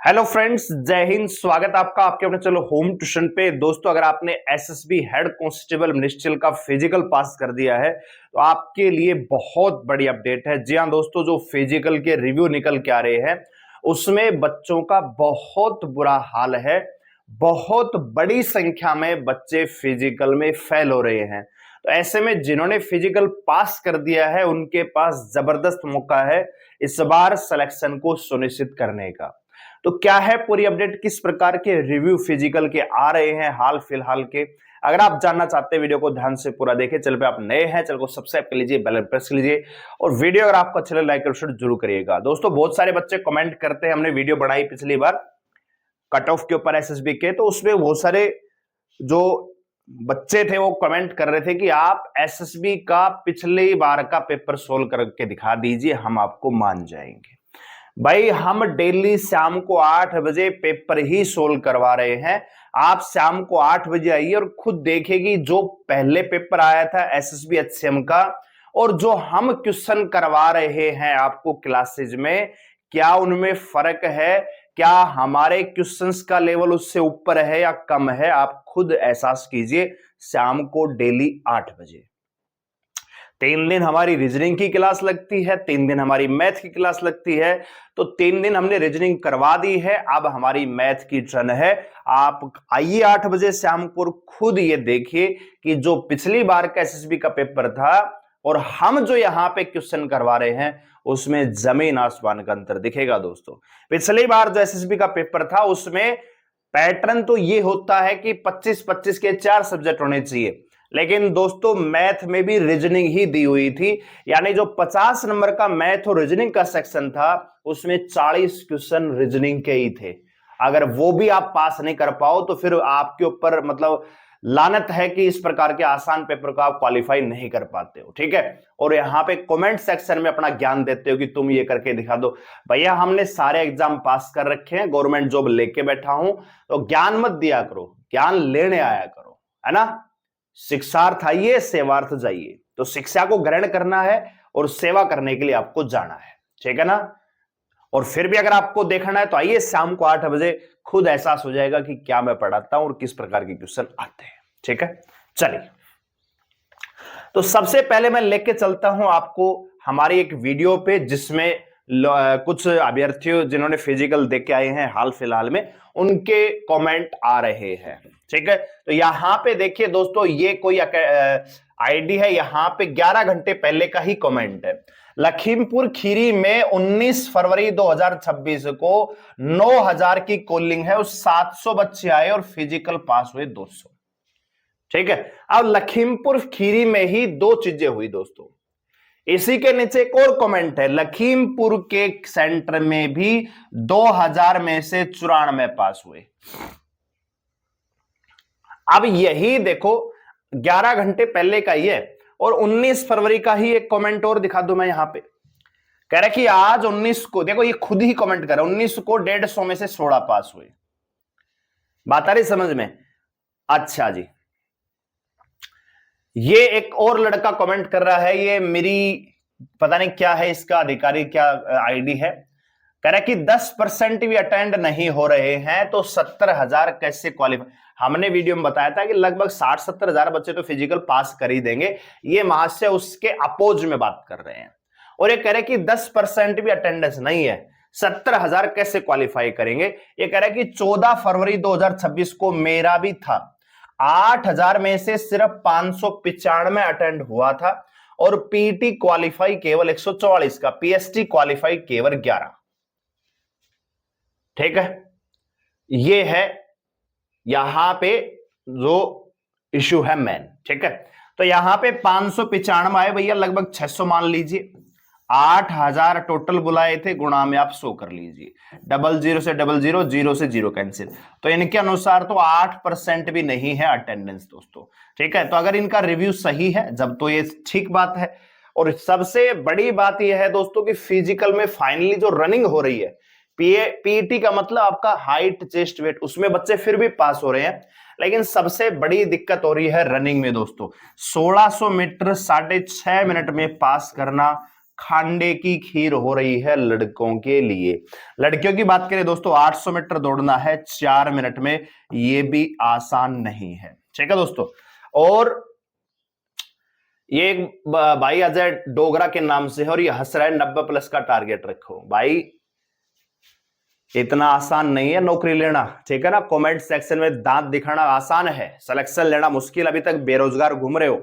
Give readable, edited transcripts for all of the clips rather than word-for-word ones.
Hello friends, जय हिंद। स्वागत है आपका आपके अपने चलो होम ट्यूशन पे। दोस्तों, अगर आपने एसएसबी हेड कांस्टेबल मिनिस्ट्रियल का फिजिकल पास कर दिया है तो आपके लिए बहुत बड़ी अपडेट है। जी हाँ दोस्तों, जो फिजिकल के रिव्यू निकल के आ रहे हैं उसमें बच्चों का बहुत बुरा हाल है। बहुत बड़ी संख्या में बच्चे फिजिकल में फेल हो रहे हैं। तो ऐसे में जिन्होंने फिजिकल पास कर दिया है उनके पास जबरदस्त मौका है इस बार सिलेक्शन को सुनिश्चित करने का। तो क्या है पूरी अपडेट, किस प्रकार के रिव्यू फिजिकल के आ रहे हैं हाल फिलहाल के, अगर आप जानना चाहते हैं वीडियो को ध्यान से पूरा देखें। चैनल पे आप नए हैं, चैनल को सब्सक्राइब कर लीजिए, बेल प्रेस कर लीजिए और वीडियो अगर आपको अच्छा लगे लाइक और शेयर जरूर करिएगा। दोस्तों, बहुत सारे बच्चे कमेंट करते हैं, हमने वीडियो बनाई पिछली बार कट ऑफ के ऊपर एसएसबी के, तो उसमें बहुत सारे जो बच्चे थे वो कमेंट कर रहे थे कि आप एसएसबी का पिछली बार का पेपर सोल्व करके दिखा दीजिए, हम आपको मान जाएंगे। भाई, हम डेली शाम को 8 बजे पेपर ही सोल्व करवा रहे हैं। आप शाम को 8 बजे आइए और खुद देखेगी जो पहले पेपर आया था एसएसबी एचसीएम का और जो हम क्वेश्चन करवा रहे हैं आपको क्लासेज में, क्या उनमें फर्क है? क्या हमारे क्वेश्चंस का लेवल उससे ऊपर है या कम है? आप खुद एहसास कीजिए। शाम को डेली 8 बजे 3 दिन हमारी रीजनिंग की क्लास लगती है, 3 दिन हमारी मैथ की क्लास लगती है। तो 3 दिन हमने रीजनिंग करवा दी है, अब हमारी मैथ की टर्न है। आप आइए 8 बजे शाम को, खुद ये देखिए कि जो पिछली बार का एसएसबी का पेपर था और हम जो यहां पे क्वेश्चन करवा रहे हैं उसमें जमीन आसमान का अंतर दिखेगा। दोस्तों, पिछली बार जो एसएसबी का पेपर था उसमें पैटर्न तो ये होता है कि 25-25 के 4 सब्जेक्ट होने चाहिए, लेकिन दोस्तों मैथ में भी रीजनिंग ही दी हुई थी। यानी जो 50 नंबर का मैथ और रीजनिंग का सेक्शन था उसमें 40 क्वेश्चन रीजनिंग के ही थे। अगर वो भी आप पास नहीं कर पाओ तो फिर आपके ऊपर मतलब लानत है कि इस प्रकार के आसान पेपर को आप क्वालिफाई नहीं कर पाते हो। ठीक है, और यहाँ पे कमेंट सेक्शन में अपना ज्ञान देते हो कि तुम ये करके दिखा दो। भैया, हमने सारे एग्जाम पास कर रखे हैं, गवर्नमेंट जॉब लेके बैठा हूं, तो ज्ञान मत दिया करो, ज्ञान लेने आया करो, है ना। शिक्षार्थ आइए, सेवार्थ जाइए। तो शिक्षा को ग्रहण करना है और सेवा करने के लिए आपको जाना है, ठीक है ना। और फिर भी अगर आपको देखना है तो आइए शाम को 8 बजे, खुद एहसास हो जाएगा कि क्या मैं पढ़ाता हूं और किस प्रकार के क्वेश्चन आते हैं। ठीक है, चलिए। तो सबसे पहले मैं लेके चलता हूं आपको हमारी एक वीडियो पे जिसमें कुछ अभ्यर्थियों जिन्होंने फिजिकल देख के आए हैं हाल फिलहाल में, उनके कमेंट आ रहे हैं। ठीक है, तो यहां पे देखिए दोस्तों, ये कोई आईडी है, यहां पे 11 घंटे पहले का ही कमेंट है। लखीमपुर खीरी में 19 फरवरी 2026 को 9000 की कॉलिंग है और 700 बच्चे आए और फिजिकल पास हुए 200। ठीक है, अब लखीमपुर खीरी में ही दो चीजें हुई दोस्तों। इसी के नीचे एक और कमेंट है, लखीमपुर के सेंटर में भी 2000 में से 94 पास हुए। अब यही देखो 11 घंटे पहले का ही है और 19 फरवरी का ही एक कमेंट और दिखा दूं मैं यहां पे। कह रहा कि आज 19 को, देखो ये खुद ही कमेंट कर रहा है, 19 को 150 में से 16 पास हुए। बात आ रही समझ में? अच्छा जी, ये एक और लड़का कमेंट कर रहा है, ये मेरी पता नहीं क्या है, इसका अधिकारी क्या आईडी है। कह रहा है कि 10% भी अटेंड नहीं हो रहे हैं तो 70,000 कैसे क्वालिफाई। हमने वीडियो में बताया था कि लगभग 60-70 हजार बच्चे तो फिजिकल पास कर ही देंगे। ये महाशय उसके अपोज में बात कर रहे हैं और ये कह रहे हैं कि 10% भी अटेंडेंस नहीं है, 70,000 कैसे क्वालिफाई करेंगे। ये कह रहे हैं कि 14 फरवरी 2026 को मेरा भी था, 8,000 में से सिर्फ 595 अटेंड हुआ था और पीटी क्वालिफाई केवल 144 का, पीएसटी क्वालिफाई केवल 11। ठीक है, ये है यहां पे जो इशू है मेन। ठीक है, तो यहां पे 595 आए भैया, लगभग 600 मान लीजिए। 8,000 टोटल बुलाए थे, गुणा में आप 100 कर लीजिए। 00 से 00, 0 से 0 कैंसिल, तो इनके अनुसार तो 8% भी नहीं है अटेंडेंस दोस्तों। ठीक है, तो अगर इनका रिव्यू सही है जब तो ये ठीक बात है। और सबसे बड़ी बात यह है दोस्तों कि फिजिकल में फाइनली जो रनिंग हो रही है, पीईटी का मतलब आपका हाइट, चेस्ट, वेट, उसमें बच्चे फिर भी पास हो रहे हैं, लेकिन सबसे बड़ी दिक्कत हो रही है रनिंग में दोस्तों। 1600 मीटर 6.5 मिनट में पास करना खांडे की खीर हो रही है लड़कों के लिए। लड़कियों की बात करें दोस्तों, 800 मीटर दौड़ना है 4 मिनट में, ये भी आसान नहीं है। ठीक है दोस्तों। और ये एक भाई अजय डोगरा के नाम से है और ये हंस रहा है 90+ का टारगेट रखो। भाई इतना आसान नहीं है नौकरी लेना। ठीक है ना, कमेंट सेक्शन में दांत दिखाना आसान है, सिलेक्शन लेना मुश्किल। अभी तक बेरोजगार घूम रहे हो।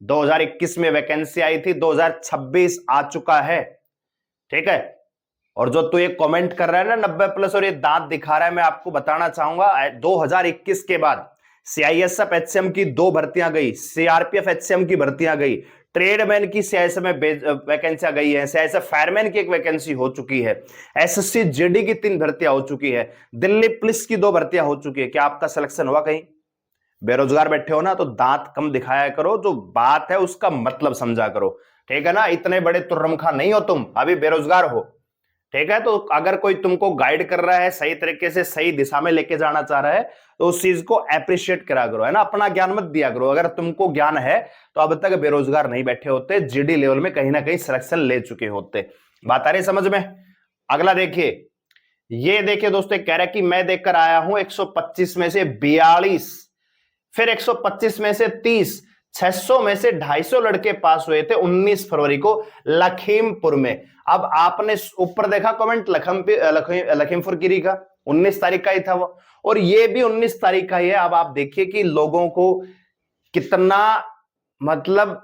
2021 में वैकेंसी आई थी, 2026 आ चुका है। ठीक है। और जो तू ये कमेंट कर रहा है ना 90+ और ये दांत दिखा रहा है, मैं आपको बताना चाहूंगा 2021 के बाद सीआईएसएफ एचसीएम की 2 भर्तियां गई, सीआरपीएफ एचसीएम की भर्तियां गई, ट्रेडमैन की सीआईएसएफ में वैकेंसियां गई है, सीआईएसएफ फायरमैन की 1 वैकेंसी हो चुकी है, एसएससी जीडी की 3 भर्तियां हो चुकी है, दिल्ली पुलिस की 2 भर्तियां हो चुकी है। क्या आपका सिलेक्शन हुआ कहीं? बेरोजगार बैठे हो ना, तो दांत कम दिखाया करो, जो बात है उसका मतलब समझा करो। ठीक है ना, इतने बड़े तुर्रमखा नहीं हो तुम, अभी बेरोजगार हो। ठीक है, तो अगर कोई तुमको गाइड कर रहा है, सही तरीके से सही दिशा में लेके जाना चाह रहा है, तो उस चीज को अप्रिशिएट करा करो, है ना। अपना ज्ञान मत दिया करो। अगर तुमको ज्ञान है तो अब तक बेरोजगार नहीं बैठे होते, जीडी लेवल में कहीं ना कहीं सिलेक्शन ले चुके होते। बात आ रही समझ में? अगला देखिए, ये देखिए दोस्तों, कह रहा है कि मैं देखकर आया हूं 125 में से 42, फिर 125 में से 30, 600 में से 250 लड़के पास हुए थे 19 फरवरी को लखीमपुर में। अब आपने ऊपर देखा कमेंट लखीमपुर गिरी का 19 तारीख का ही था वो, और ये भी 19 तारीख का ही है। अब आप देखिए कि लोगों को कितना मतलब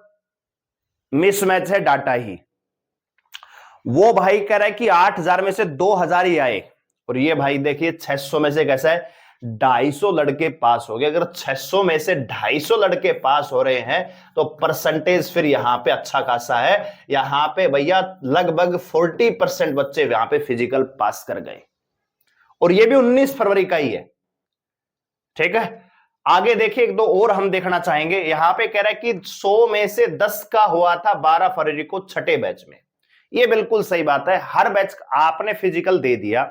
मिसमैच है डाटा ही। वो भाई कह रहा है कि 8000 में से 2000 ही आए, और ये भाई देखिए 600 में से कैसा है 250 लड़के पास हो गए। अगर 600 में से 250 लड़के पास हो रहे हैं तो परसेंटेज फिर यहां पे अच्छा खासा है। यहां पे भैया लगभग 40% बच्चे यहां पे फिजिकल पास कर गए, और ये भी 19 फरवरी का ही है। ठीक है, आगे देखिए एक दो और हम देखना चाहेंगे। यहां पे कह रहा है कि 100 में से 10 का हुआ था 12 फरवरी को छठे बैच में। ये बिल्कुल सही बात है। हर बैच आपने फिजिकल दे दिया,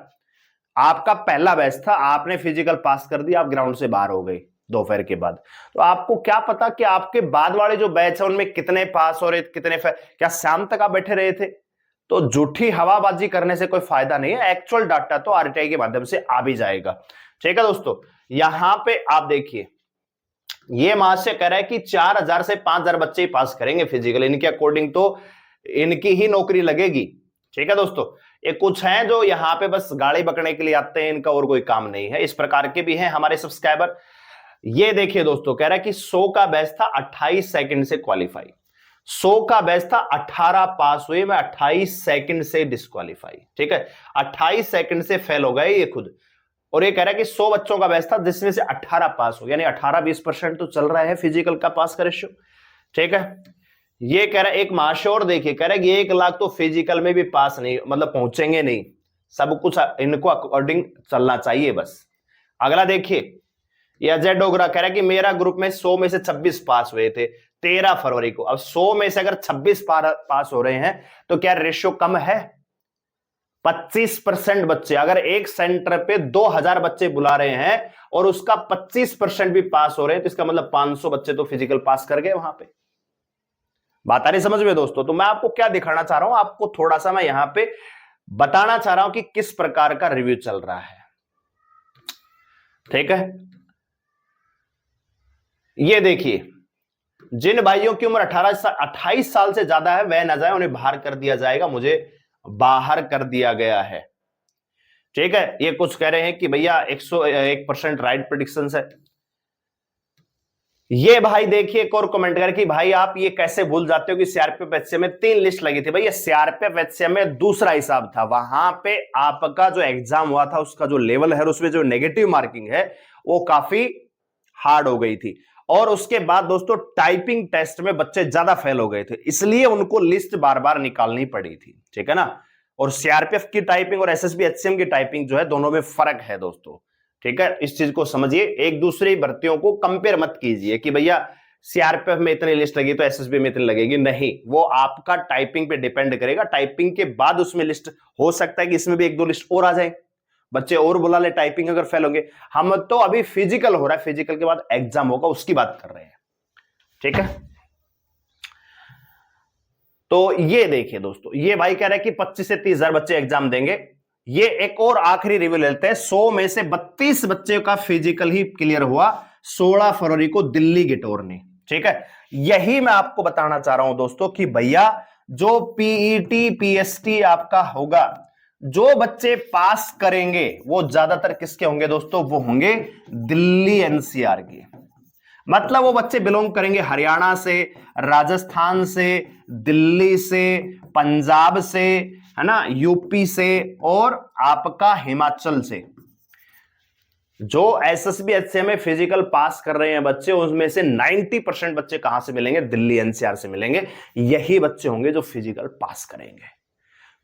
आपका पहला बैच था, आपने फिजिकल पास कर दिया, आप ग्राउंड से बाहर हो गए दोपहर के बाद। तो आपको क्या पता कि आपके बाद वाले जो बैच है उनमें कितने पास हो रहे, कितने क्या शाम तक आप बैठे रहे थे? तो झूठी हवाबाजी करने से कोई फायदा नहीं है। एक्चुअल डाटा तो आरटीआई के माध्यम से आ भी जाएगा। ठीक है दोस्तों, यहां पे आप देखिए, ये महाशय कह रहा है कि 4000 से 5000 बच्चे ही पास करेंगे फिजिकल, इनके अकॉर्डिंग तो इनकी ही नौकरी लगेगी। ठीक है दोस्तों, ये कुछ हैं जो यहाँ पे बस गाड़ी बकने के लिए आते हैं, इनका और कोई काम नहीं है। इस प्रकार के भी हैं हमारे सब्सक्राइबर। ये देखिए दोस्तों, कह रहा है कि 100 का बैच था 28 सेकंड से क्वालिफाई, 100 का बैच था 18 पास हुए, मैं 28 सेकंड से डिस्क्वालीफाई। ठीक है, 28 सेकंड से फेल हो गए ये खुद। और ये कह रहा है कि 100 बच्चों का बैच था जिसमें से 18 पास हो, यानी 18-20% तो चल रहा है फिजिकल का पास का रेशियो। ठीक है, ये कह रहा है एक महाशय और देखिए, कह रहा है कि 1 लाख तो फिजिकल में भी पास नहीं, मतलब पहुंचेंगे नहीं। सब कुछ इनको अकॉर्डिंग चलना चाहिए बस। अगला देखिए, ये अजय डोगरा कह रहा है कि मेरा ग्रुप में 100 में से 26 पास हुए थे 13 फरवरी को। अब 100 में से अगर 26 पास हो रहे हैं तो क्या रेशियो कम है? 25% बच्चे, अगर एक सेंटर पे 2000 बच्चे बुला रहे हैं और उसका 25% भी पास हो रहे हैं, तो इसका मतलब 500 बच्चे तो फिजिकल पास कर गए वहां पे। बात आ रही समझ में दोस्तों? तो मैं आपको क्या दिखाना चाह रहा हूं, आपको थोड़ा सा मैं यहां पे बताना चाह रहा हूं कि किस प्रकार का रिव्यू चल रहा है। ठीक है, ये देखिए, जिन भाइयों की उम्र 28 साल से ज्यादा है वह न जाए, उन्हें बाहर कर दिया जाएगा। मुझे बाहर कर दिया गया है। ठीक है, ये कुछ कह रहे हैं कि भैया 101% राइट प्रेडिक्शन है। ये भाई देखिए एक और कमेंट कर कि भाई आप ये कैसे भूल जाते हो कि सीआरपीएफ एचसीएम में 3 लिस्ट लगी थी। भैया सीआरपीएफ एचसीएम में दूसरा हिसाब था, वहां पे आपका जो एग्जाम हुआ था उसका जो लेवल है, उसमें जो नेगेटिव मार्किंग है वो काफी हार्ड हो गई थी। और उसके बाद दोस्तों टाइपिंग टेस्ट में बच्चे ज्यादा फेल हो गए थे, इसलिए उनको लिस्ट बार बार निकालनी पड़ी थी। ठीक है ना, और सीआरपीएफ की टाइपिंग और एसएसबी एचसीएम की टाइपिंग जो है, दोनों में फर्क है दोस्तों। ठीक है, इस चीज को समझिए, एक दूसरी भर्तियों को कंपेयर मत कीजिए कि भैया सीआरपीएफ में इतनी लिस्ट लगी तो एसएसबी में इतनी लगेगी। नहीं, वो आपका टाइपिंग पे डिपेंड करेगा। टाइपिंग के बाद उसमें लिस्ट हो सकता है कि इसमें भी 1-2 लिस्ट और आ जाए, बच्चे और बुला ले टाइपिंग अगर फेल होंगे। हम तो अभी फिजिकल हो रहा है, फिजिकल के बाद एग्जाम होगा, उसकी बात कर रहे हैं। ठीक है, तो ये देखिए दोस्तों, ये भाई कह रहा है कि 25 से 30 हजार बच्चे एग्जाम देंगे। ये एक और आखिरी रिव्यू लेते हैं। 100 में से 32 बच्चे का फिजिकल ही क्लियर हुआ 16 फरवरी को दिल्ली गिटोर ने। ठीक है, यही मैं आपको बताना चाह रहा हूं दोस्तों कि भैया जो पीईटी पीएसटी आपका होगा, जो बच्चे पास करेंगे वो ज्यादातर किसके होंगे दोस्तों? वो होंगे दिल्ली एनसीआर के। मतलब वो बच्चे बिलोंग करेंगे हरियाणा से, राजस्थान से, दिल्ली से, पंजाब से, है ना, यूपी से और आपका हिमाचल से। जो एसएसबी एचसीएम में फिजिकल पास कर रहे हैं बच्चे, उसमें से 90% बच्चे कहां से मिलेंगे? दिल्ली एनसीआर से मिलेंगे। यही बच्चे होंगे जो फिजिकल पास करेंगे।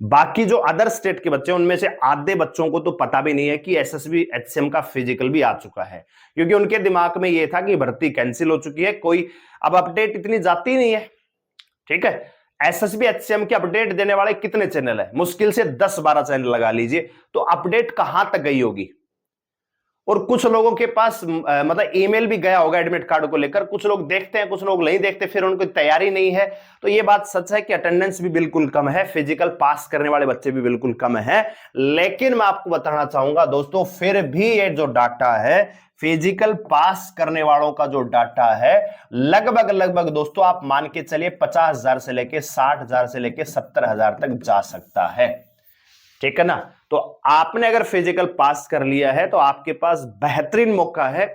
बाकी जो अदर स्टेट के बच्चे, उनमें से आधे बच्चों को तो पता भी नहीं है कि एसएसबी एचसीएम का फिजिकल भी आ चुका है, क्योंकि उनके दिमाग में यह था कि भर्ती कैंसिल हो चुकी है, कोई अब अपडेट इतनी जाती नहीं है। ठीक है, एसएसबी एचसीएम की अपडेट देने वाले कितने चैनल है? मुश्किल से 10-12 चैनल लगा लीजिए, तो अपडेट कहां तक गई होगी? और कुछ लोगों के पास मतलब ईमेल भी गया होगा एडमिट कार्ड को लेकर, कुछ लोग देखते हैं, कुछ लोग नहीं देखते, फिर उनको तैयारी नहीं है। तो ये बात सच है कि अटेंडेंस भी बिल्कुल कम है, फिजिकल पास करने वाले बच्चे भी बिल्कुल कम है। लेकिन मैं आपको बताना चाहूंगा दोस्तों, फिर भी ये जो डाटा है, फिजिकल पास करने वालों का जो डाटा है, लगभग दोस्तों आप मान के चलिए 50,000 से लेके 60,000 से लेके 70,000 तक जा सकता है। ठीक है ना? तो आपने अगर फिजिकल पास कर लिया है तो आपके पास बेहतरीन मौका है।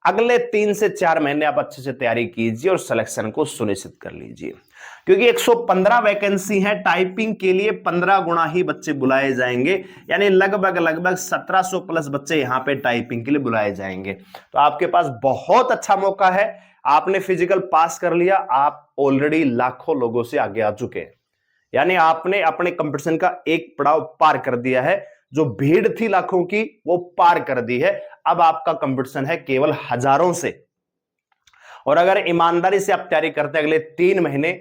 अगले 3 से 4 महीने आप अच्छे से तैयारी कीजिए और सिलेक्शन को सुनिश्चित कर लीजिए, क्योंकि 115 वैकेंसी है। टाइपिंग के लिए 15 गुना ही बच्चे बुलाए जाएंगे, यानी लगभग 1700 प्लस बच्चे यहां पे टाइपिंग के लिए बुलाए जाएंगे। तो आपके पास बहुत अच्छा मौका है। आपने फिजिकल पास कर लिया, आप ऑलरेडी लाखों लोगों से आगे आ चुके हैं, यानी आपने अपने कंपटीशन का एक पड़ाव पार कर दिया है। जो भीड़ थी लाखों की, वो पार कर दी है। अब आपका कंपटीशन है केवल हजारों से। और अगर ईमानदारी से आप तैयारी करते हैं, अगले 3 महीने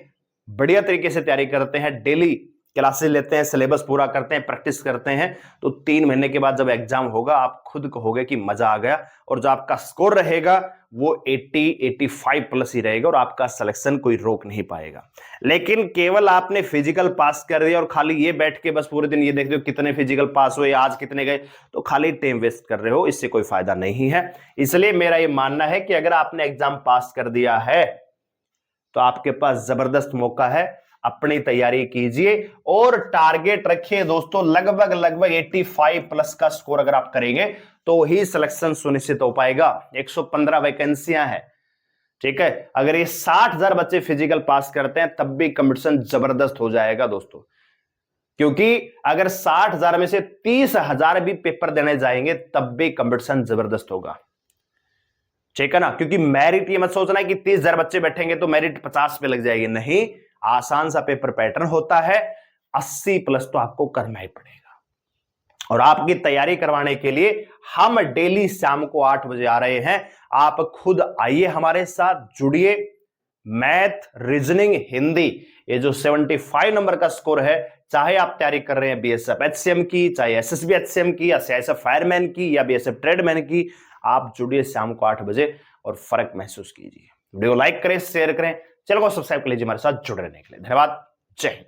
बढ़िया तरीके से तैयारी करते हैं, डेली क्लासेस लेते हैं, सिलेबस पूरा करते हैं, प्रैक्टिस करते हैं, तो 3 महीने के बाद जब एग्जाम होगा, आप खुद कहोगे कि मजा आ गया। और जो आपका स्कोर रहेगा वो 80-85 प्लस ही रहेगा और आपका सिलेक्शन कोई रोक नहीं पाएगा। लेकिन केवल आपने फिजिकल पास कर दिया और खाली ये बैठ के बस पूरे दिन ये देख रहे हो कितने फिजिकल पास हुए, आज कितने गए, तो खाली टाइम वेस्ट कर रहे हो, इससे कोई फायदा नहीं है। इसलिए मेरा ये मानना है कि अगर आपने एग्जाम पास कर दिया है तो आपके पास जबरदस्त मौका है। अपनी तैयारी कीजिए और टारगेट रखिए दोस्तों, लगभग 85 प्लस का स्कोर अगर आप करेंगे तो ही सिलेक्शन सुनिश्चित हो पाएगा। 115 वैकेंसियां हैं। ठीक है, अगर ये 60,000 बच्चे फिजिकल पास करते हैं तब भी कंपटीशन जबरदस्त हो जाएगा दोस्तों, क्योंकि अगर 60,000 में से 30,000 भी पेपर देने जाएंगे तब भी कंपटीशन जबरदस्त होगा। ठीक है ना? क्योंकि मेरिट, ये मत सोचना है कि 30,000 बच्चे बैठेंगे तो मेरिट 50 पे लग जाएगी, नहीं। आसान सा पेपर पैटर्न होता है, 80 प्लस तो आपको करना ही पड़ेगा। और आपकी तैयारी करवाने के लिए हम डेली शाम को 8 बजे आ रहे हैं। आप खुद आइए, हमारे साथ जुड़िए। मैथ, रीजनिंग, हिंदी, ये जो 75 नंबर का स्कोर है, चाहे आप तैयारी कर रहे हैं बीएसएफ एचसीएम की, चाहे एसएसबी एचसीएम की, या सीआईएसएफ फायरमैन की, या बीएसएफ ट्रेडमैन की, आप जुड़िए शाम को 8 बजे और फर्क महसूस कीजिए। वीडियो लाइक करें, शेयर करें, चैनल को सब्सक्राइब कर लीजिए। हमारे साथ जुड़े रहने के लिए धन्यवाद। जय हिंद।